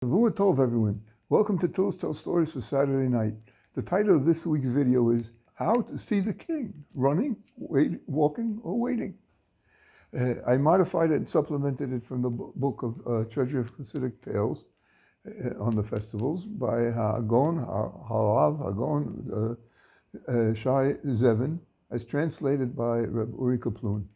Shavua Tov, everyone. Welcome to Tillis Tell Stories for Saturday night. The title of this week's video is How to See the King, Running, Walking, or Waiting. I modified it and supplemented it from the book of Treasure of Hasidic Tales on the festivals by Harav Hagon Shai Zevin, as translated by Reb Uri Kaplun.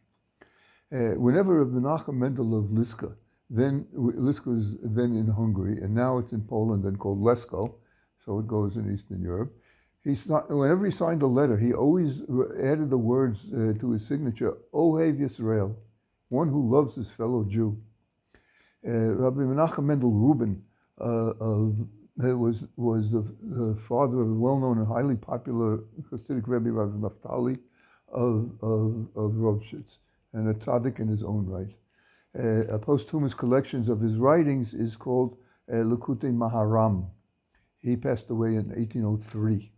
Whenever Reb Menachem Mendel of Liska, Liska was then in Hungary, and now it's in Poland and called Lesko, so it goes in Eastern Europe. Whenever he signed a letter, he always added the words to his signature, Ohev Yisrael, one who loves his fellow Jew. Rabbi Menachem Mendel Rubin was the father of a well-known and highly popular Hasidic Rebbe, Rabbi Naftali of Rovshitz, and a tzaddik in his own right. A posthumous collection of his writings is called Likutei Maharam. He passed away in 1803.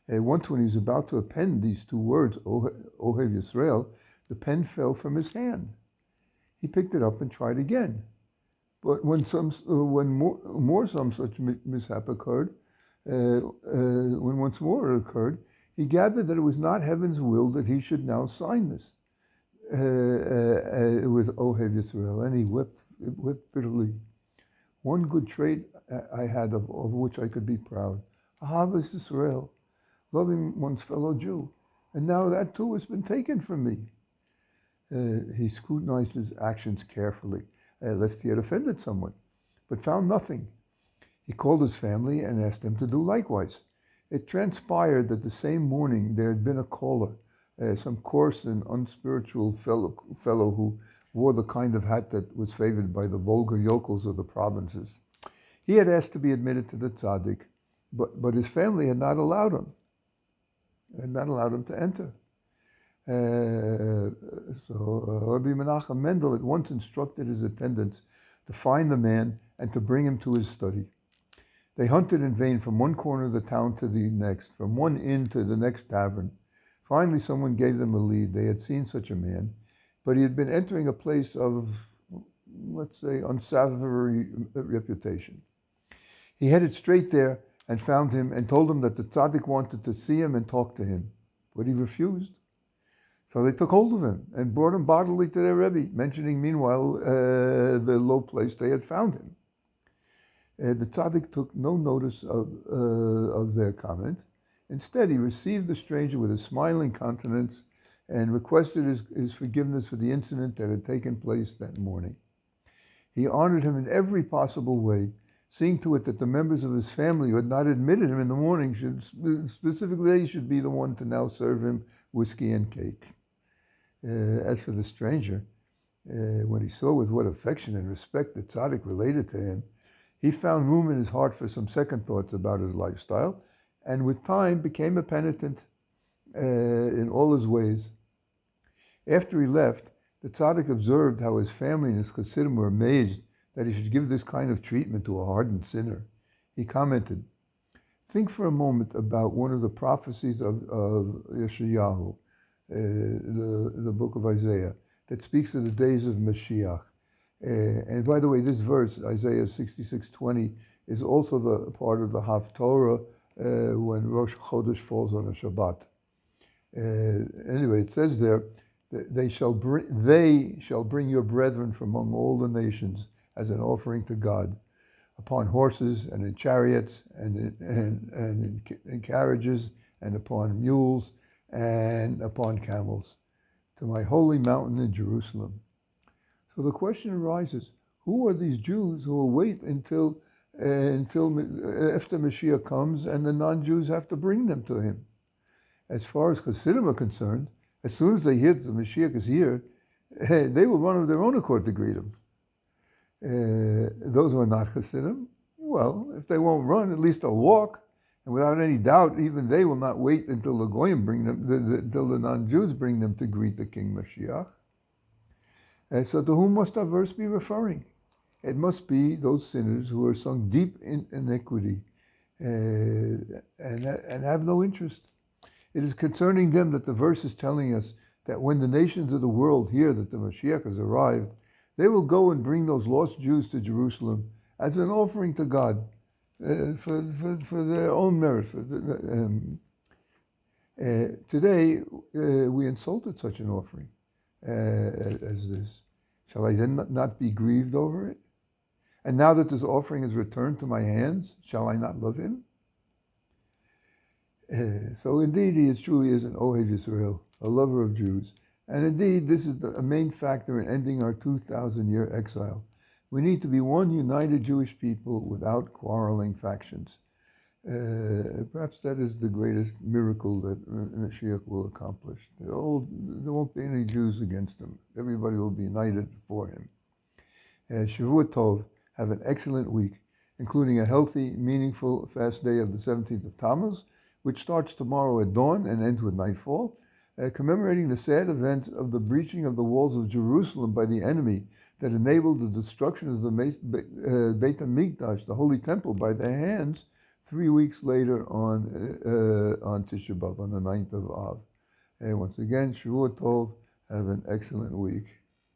Once when he was about to append these two words, Ohev Yisrael, the pen fell from his hand. He picked it up and tried again. But when some such mishap occurred, when once more it occurred, he gathered that it was not heaven's will that he should now sign this with Ohev Yisrael, and he wept bitterly. One good trait I had of which I could be proud, Ahavas Yisrael, loving one's fellow Jew, and now that too has been taken from me. He scrutinized his actions carefully, lest he had offended someone, but found nothing. He called his family and asked them to do likewise. It transpired that the same morning there had been a caller, some coarse and unspiritual fellow who wore the kind of hat that was favored by the vulgar yokels of the provinces. He had asked to be admitted to the tzaddik, but his family had not allowed him. To enter. So Rabbi Menachem Mendel at once instructed his attendants to find the man and to bring him to his study. They hunted in vain from one corner of the town to the next, from one inn to the next tavern. Finally, someone gave them a lead. They had seen such a man, but he had been entering a place of, let's say, unsavory reputation. He headed straight there and found him and told him that the tzaddik wanted to see him and talk to him, but he refused. So they took hold of him and brought him bodily to their Rebbe, mentioning meanwhile the low place they had found him. The tzaddik took no notice of their comment. Instead, he received the stranger with a smiling countenance and requested his forgiveness for the incident that had taken place that morning. He honored him in every possible way, seeing to it that the members of his family who had not admitted him in the morning they should be the one to now serve him whiskey and cake. As for the stranger, when he saw with what affection and respect the tzaddik related to him, he found room in his heart for some second thoughts about his lifestyle, and with time became a penitent in all his ways. After he left, the tzaddik observed how his family and his chassidim were amazed that he should give this kind of treatment to a hardened sinner. He commented, "Think for a moment about one of the prophecies of Yeshayahu, the book of Isaiah, that speaks of the days of Mashiach. And by the way, this verse, Isaiah 66:20, is also the part of the Haftorah when Rosh Chodesh falls on a Shabbat. Anyway, it says there, they shall bring your brethren from among all the nations as an offering to God, upon horses and in chariots and in carriages and upon mules and upon camels, to my holy mountain in Jerusalem." So the question arises, who are these Jews who will wait until after Mashiach comes and the non-Jews have to bring them to him? As far as Chassidim are concerned, as soon as they hear that the Mashiach is here, they will run of their own accord to greet him. Those who are not Chassidim, well, if they won't run, at least they'll walk. And without any doubt, even they will not wait until the Goyim bring them, until the non-Jews bring them to greet the King Mashiach. So to whom must our verse be referring? It must be those sinners who are sunk deep in iniquity and have no interest. It is concerning them that the verse is telling us that when the nations of the world hear that the Mashiach has arrived, they will go and bring those lost Jews to Jerusalem as an offering to God for their own merit. Today, we insulted such an offering as this. Shall I then not be grieved over it? And now that this offering is returned to my hands, shall I not love him? So indeed, he truly is an Ohev Yisrael, a lover of Jews. And indeed, this is a main factor in ending our 2,000-year exile. We need to be one united Jewish people without quarreling factions. Perhaps that is the greatest miracle that Mashiach will accomplish. There won't be any Jews against him. Everybody will be united for him. Shavua Tov, have an excellent week, including a healthy, meaningful fast day of the 17th of Tammuz, which starts tomorrow at dawn and ends with nightfall, commemorating the sad event of the breaching of the walls of Jerusalem by the enemy that enabled the destruction of the Beit HaMikdash, the Holy Temple, by their hands 3 weeks later on Tisha B'Av, on the 9th of Av. Once again, Shavua Tov, have an excellent week.